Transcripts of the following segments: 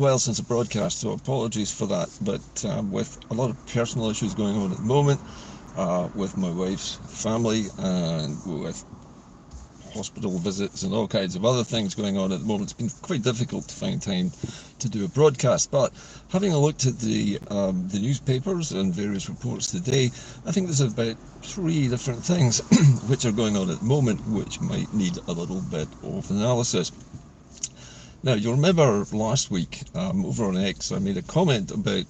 well since the broadcast, so apologies for that. But with a lot of personal issues going on at the moment, with my wife's family and with hospital visits and all kinds of other things going on at the moment, it's been quite difficult to find time to do a broadcast. But having a looked at the newspapers and various reports today, I think there's about 3 different things which are going on at the moment which might need a little bit of analysis. Now, you'll remember last week over on X, I made a comment about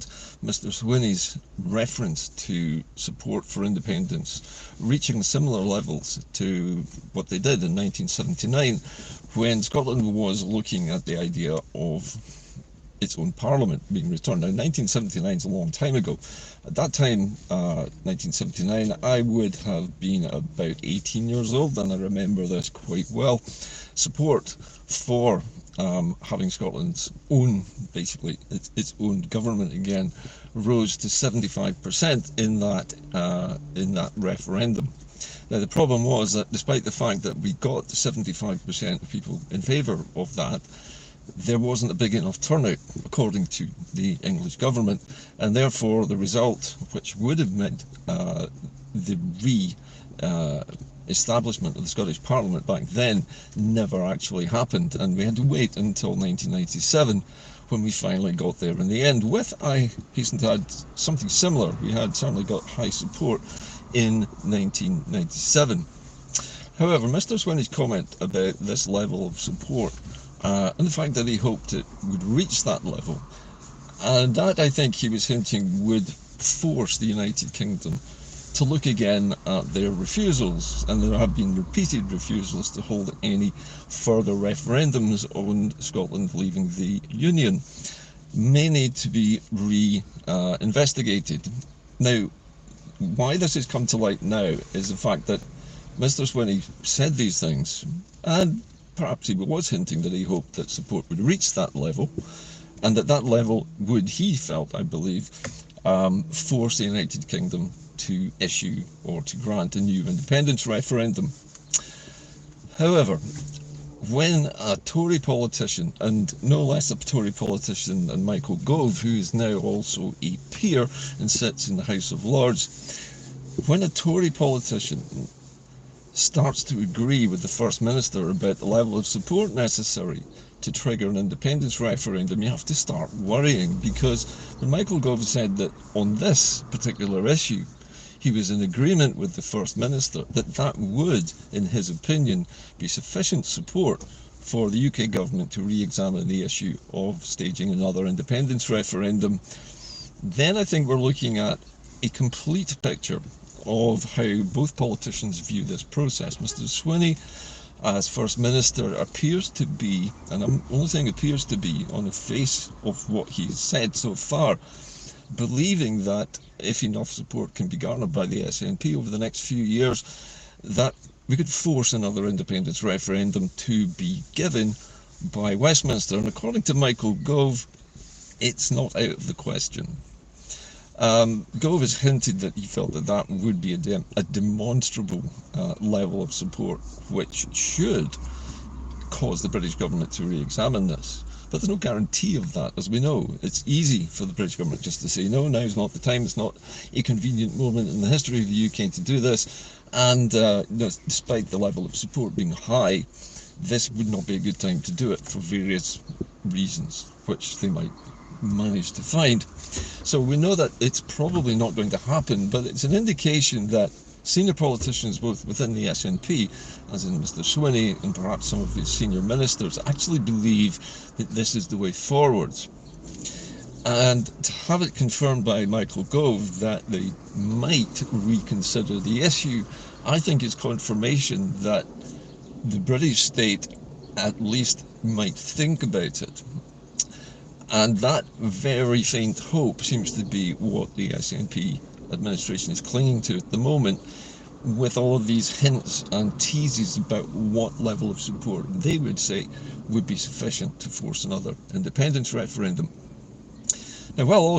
Mr. Swinney's reference to support for independence reaching similar levels to what they did in 1979 when Scotland was looking at the idea of its own parliament being returned. Now, 1979 is a long time ago. At that time, 1979, I would have been about 18 years old, and I remember this quite well. Support for having Scotland's own, basically its own government again, rose to 75% in that referendum. Now, the problem was that despite the fact that we got 75% of people in favour of that, there wasn't a big enough turnout, according to the English government, and therefore the result, which would have meant the establishment of the Scottish Parliament back then, never actually happened, and we had to wait until 1997 when we finally got there in the end. With, I hasten to add, something similar. We had certainly got high support in 1997. However, Mr. Swinney's comment about this level of support and the fact that he hoped it would reach that level, and that, I think he was hinting, would force the United Kingdom to look again at their refusals, and there have been repeated refusals to hold any further referendums on Scotland leaving the Union, may need to be re-investigated. Now, why this has come to light now is the fact that Mr. Swinney said these things, and perhaps he was hinting that he hoped that support would reach that level, and that level would, he felt, I believe, force the United Kingdom to issue or to grant a new independence referendum. However, when a Tory politician, and no less a Tory politician than Michael Gove, who is now also a peer and sits in the House of Lords, when a Tory politician starts to agree with the First Minister about the level of support necessary to trigger an independence referendum, you have to start worrying, because when Michael Gove said that on this particular issue he was in agreement with the First Minister, that would, in his opinion, be sufficient support for the UK government to re-examine the issue of staging another independence referendum, then I think we're looking at a complete picture of how both politicians view this process. Mr. Swinney, as First Minister, appears to be, and I'm only saying appears to be, on the face of what he's said so far, believing that if enough support can be garnered by the SNP over the next few years, that we could force another independence referendum to be given by Westminster. And according to Michael Gove, it's not out of the question. Gove has hinted that he felt that would be a demonstrable level of support, which should cause the British government to re-examine this. But there's no guarantee of that, as we know. It's easy for the British government just to say, no, now's not the time, it's not a convenient moment in the history of the UK to do this, and despite the level of support being high, this would not be a good time to do it for various reasons, which they might manage to find. So we know that it's probably not going to happen, but it's an indication that senior politicians, both within the SNP, as in Mr. Swinney and perhaps some of his senior ministers, actually believe that this is the way forwards. And to have it confirmed by Michael Gove that they might reconsider the issue, I think is confirmation that the British state at least might think about it. And that very faint hope seems to be what the SNP administration is clinging to at the moment, with all of these hints and teases about what level of support they would say would be sufficient to force another independence referendum. Now, while all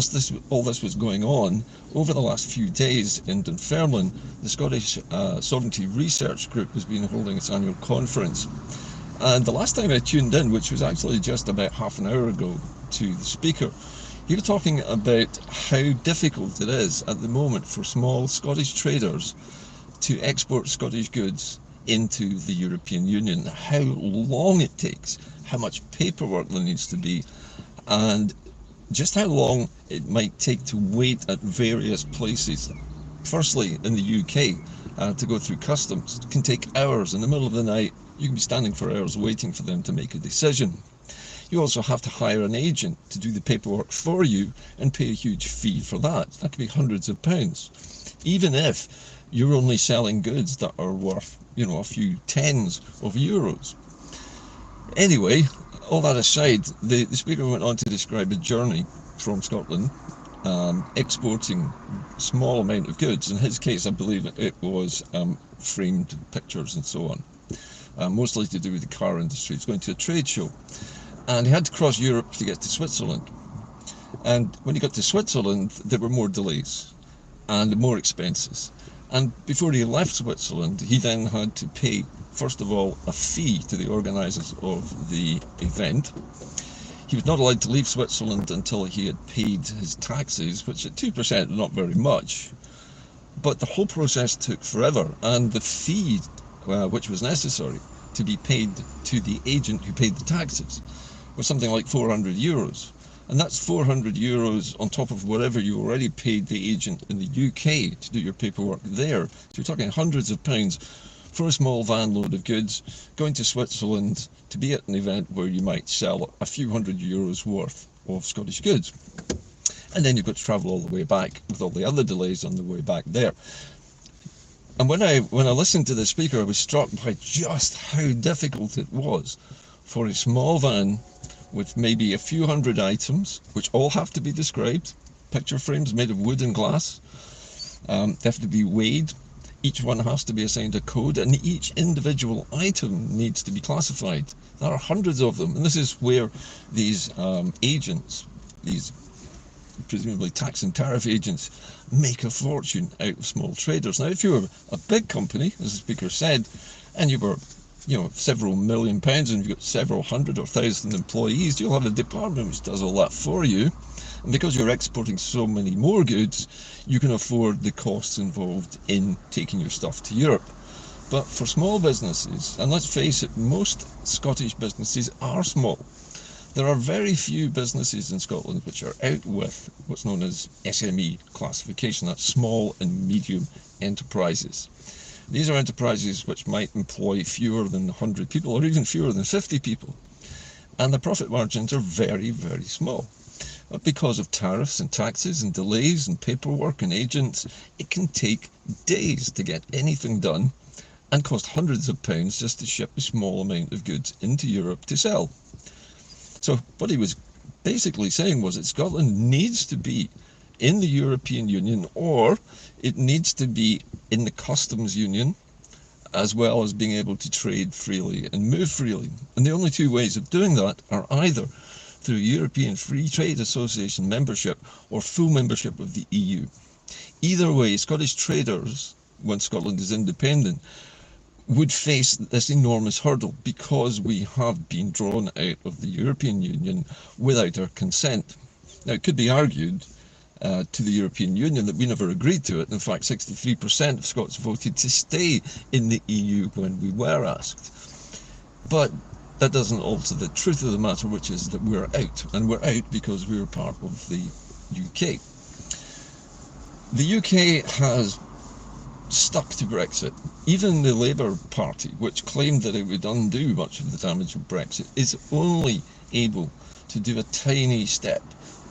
this was going on, over the last few days in Dunfermline, the Scottish Sovereignty Research Group has been holding its annual conference. And the last time I tuned in, which was actually just about half an hour ago, to the Speaker. He was talking about how difficult it is at the moment for small Scottish traders to export Scottish goods into the European Union, how long it takes, how much paperwork there needs to be, and just how long it might take to wait at various places. Firstly, in the UK, to go through customs, it can take hours. In the middle of the night, you can be standing for hours waiting for them to make a decision. You also have to hire an agent to do the paperwork for you and pay a huge fee for that. That could be hundreds of pounds, even if you're only selling goods that are worth, a few tens of euros. Anyway, all that aside, the Speaker went on to describe a journey from Scotland, exporting a small amount of goods. In his case, I believe it was framed pictures and so on, mostly to do with the car industry. It's going to a trade show. And he had to cross Europe to get to Switzerland. And when he got to Switzerland, there were more delays and more expenses. And before he left Switzerland, he then had to pay, first of all, a fee to the organisers of the event. He was not allowed to leave Switzerland until he had paid his taxes, which at 2% not very much. But the whole process took forever, and the fee, which was necessary to be paid to the agent who paid the taxes, was something like 400 euros. And that's 400 euros on top of whatever you already paid the agent in the UK to do your paperwork there. So you're talking hundreds of pounds for a small van load of goods going to Switzerland to be at an event where you might sell a few hundred euros worth of Scottish goods. And then you've got to travel all the way back with all the other delays on the way back there. And when I listened to the Speaker, I was struck by just how difficult it was for a small van with maybe a few hundred items, which all have to be described, picture frames made of wood and glass. They have to be weighed. Each one has to be assigned a code, and each individual item needs to be classified. There are hundreds of them, and this is where these agents, these presumably tax and tariff agents, make a fortune out of small traders. Now, if you were a big company, as the Speaker said, and you were several million pounds and you've got several hundred or thousand employees, you'll have a department which does all that for you. And because you're exporting so many more goods, you can afford the costs involved in taking your stuff to Europe. But for small businesses, and let's face it, most Scottish businesses are small. There are very few businesses in Scotland which are out with what's known as SME classification, that's small and medium enterprises. These are enterprises which might employ fewer than 100 people or even fewer than 50 people. And the profit margins are very, very small. But because of tariffs and taxes and delays and paperwork and agents, it can take days to get anything done and cost hundreds of pounds just to ship a small amount of goods into Europe to sell. So what he was basically saying was that Scotland needs to be in the European Union, or it needs to be in the customs union, as well as being able to trade freely and move freely. And the only two ways of doing that are either through European Free Trade Association membership or full membership of the EU. Either way, Scottish traders, when Scotland is independent, would face this enormous hurdle because we have been drawn out of the European Union without our consent. Now, it could be argued to the European Union that we never agreed to it. In fact, 63% of Scots voted to stay in the EU when we were asked. But that doesn't alter the truth of the matter, which is that we're out, and we're out because we're part of the UK. The UK has stuck to Brexit. Even the Labour Party, which claimed that it would undo much of the damage of Brexit, is only able to do a tiny step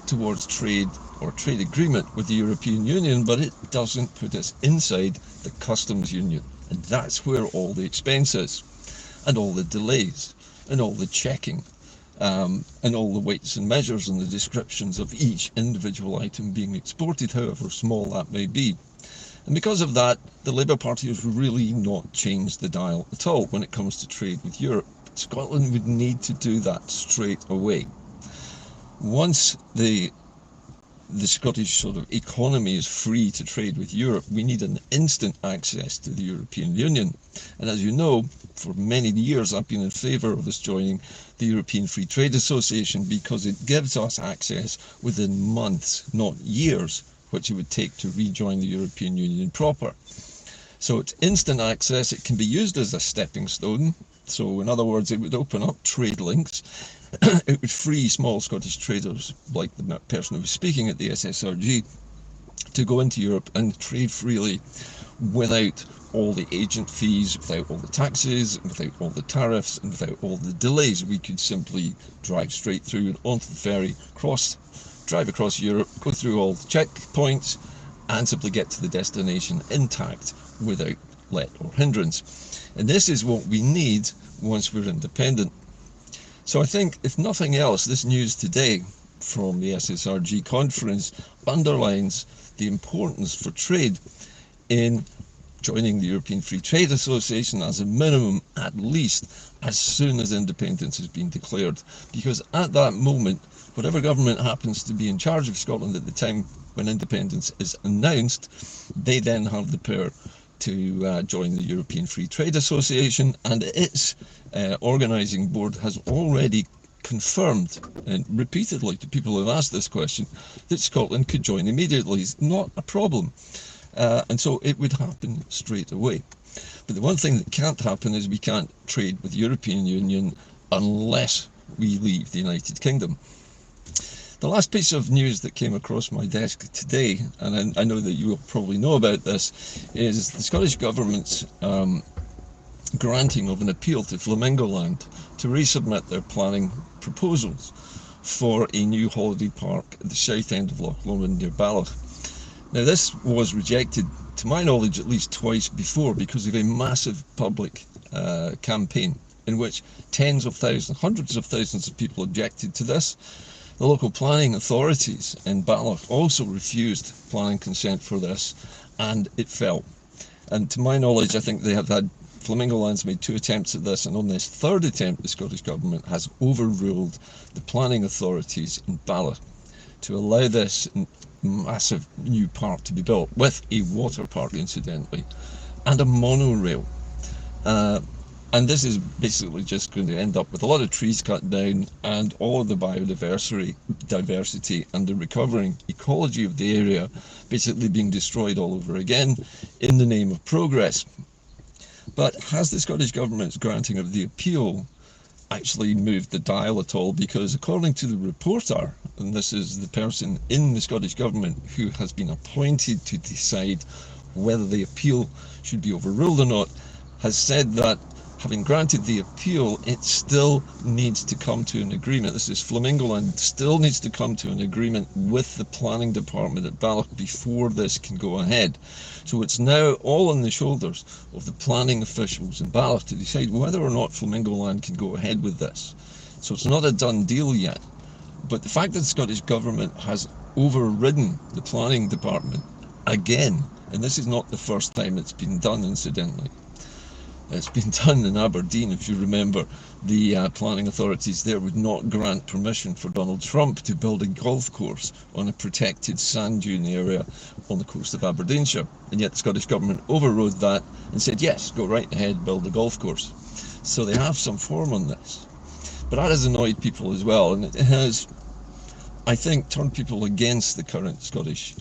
towards trade or trade agreement with the European Union, but it doesn't put us inside the customs union. And that's where all the expense is, and all the delays, and all the checking, and all the weights and measures and the descriptions of each individual item being exported, however small that may be. And because of that, the Labour Party has really not changed the dial at all when it comes to trade with Europe. Scotland would need to do that straight away. Once the the Scottish sort of economy is free to trade with Europe, we need an instant access to the European Union. And as you know, for many years I've been in favour of us joining the European Free Trade Association because it gives us access within months, not years, which it would take to rejoin the European Union proper. So it's instant access. It can be used as a stepping stone. So in other words, it would open up trade links. It would free small Scottish traders, like the person who was speaking at the SSRG, to go into Europe and trade freely without all the agent fees, without all the taxes, without all the tariffs, and without all the delays. We could simply drive straight through and onto the ferry, drive across Europe, go through all the checkpoints, and simply get to the destination intact without let or hindrance. And this is what we need once we're independent. So I think, if nothing else, this news today from the SSRG conference underlines the importance for trade in joining the European Free Trade Association as a minimum, at least as soon as independence has been declared. Because at that moment, whatever government happens to be in charge of Scotland at the time when independence is announced, they then have the power to join the European Free Trade Association, and its organising board has already confirmed, and repeatedly to people who have asked this question, that Scotland could join immediately. It's not a problem. And so it would happen straight away. But the one thing that can't happen is we can't trade with the European Union unless we leave the United Kingdom. The last piece of news that came across my desk today, and I know that you will probably know about this, is the Scottish Government's granting of an appeal to Flamingoland to resubmit their planning proposals for a new holiday park at the south end of Loch Lomond near Ballach. Now, this was rejected, to my knowledge, at least twice before because of a massive public campaign in which tens of thousands, hundreds of thousands of people objected to this. The local planning authorities in Ballach also refused planning consent for this, and it fell. And to my knowledge, I think they have had, Flamingoland's made 2 attempts at this, and on this 3rd attempt, the Scottish Government has overruled the planning authorities in Ballach to allow this massive new park to be built, with a water park, incidentally, and a monorail. And this is basically just going to end up with a lot of trees cut down and all of the biodiversity and the recovering ecology of the area basically being destroyed all over again in the name of progress. But has the Scottish Government's granting of the appeal actually moved the dial at all? Because according to the reporter, and this is the person in the Scottish Government who has been appointed to decide whether the appeal should be overruled or not, has said that having granted the appeal, it still needs to come to an agreement. This is Flamingoland still needs to come to an agreement with the planning department at Ballach before this can go ahead. So it's now all on the shoulders of the planning officials in Ballach to decide whether or not Flamingoland can go ahead with this. So it's not a done deal yet. But the fact that the Scottish Government has overridden the planning department again, and this is not the first time it's been done, incidentally. It's been done in Aberdeen, if you remember. The planning authorities there would not grant permission for Donald Trump to build a golf course on a protected sand dune area on the coast of Aberdeenshire. And yet the Scottish Government overrode that and said, yes, go right ahead, build a golf course. So they have some form on this. But that has annoyed people as well, and it has, I think, turned people against the current Scottish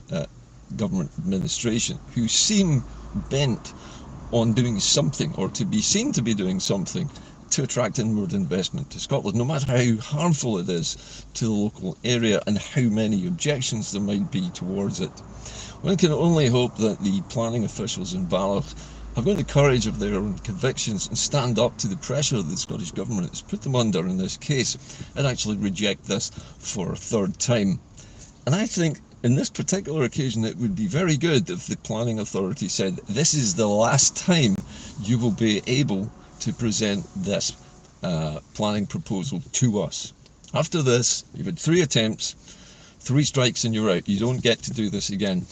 government administration, who seem bent on doing something, or to be seen to be doing something, to attract inward investment to Scotland, no matter how harmful it is to the local area and how many objections there might be towards it. One can only hope that the planning officials in Ballach have got the courage of their own convictions and stand up to the pressure that the Scottish Government has put them under in this case, and actually reject this for a 3rd time. And I think in this particular occasion, it would be very good if the planning authority said, this is the last time you will be able to present this planning proposal to us. After this, you've had 3 attempts, 3 strikes and you're out. You don't get to do this again.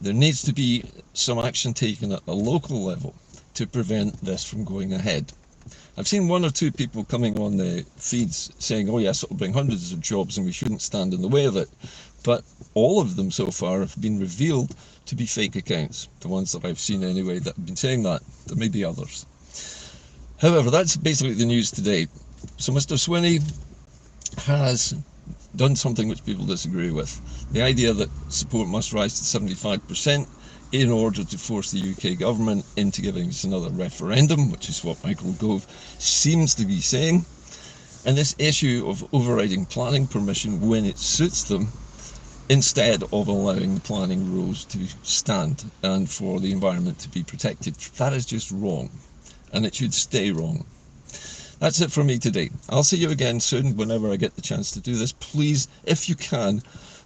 There needs to be some action taken at the local level to prevent this from going ahead. I've seen one or two people coming on the feeds saying, oh yes, it'll bring hundreds of jobs and we shouldn't stand in the way of it. But all of them so far have been revealed to be fake accounts, the ones that I've seen anyway that have been saying that. There may be others. However, that's basically the news today. So Mr. Swinney has done something which people disagree with. The idea that support must rise to 75% in order to force the UK government into giving us another referendum, which is what Michael Gove seems to be saying. And this issue of overriding planning permission when it suits them, instead of allowing the planning rules to stand and for the environment to be protected. That is just wrong, and it should stay wrong. That's it for me today. I'll see you again soon whenever I get the chance to do this. Please, if you can,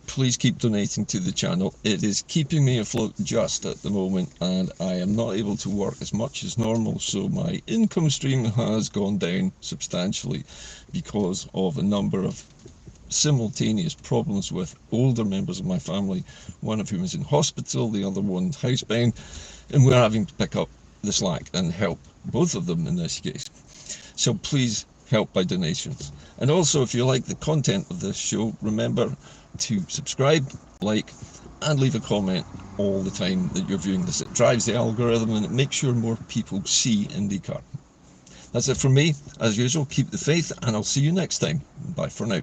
please keep donating to the channel. It is keeping me afloat just at the moment, and I am not able to work as much as normal, so my income stream has gone down substantially because of a number of simultaneous problems with older members of my family, one of whom is in hospital, the other one housebound, and we're having to pick up the slack and help both of them in this case. So please help by donations. And also, if you like the content of this show, remember to subscribe, like, and leave a comment all the time that you're viewing this. It drives the algorithm and it makes sure more people see Inde-Car. That's it from me. As usual, keep the faith, and I'll see you next time. Bye for now.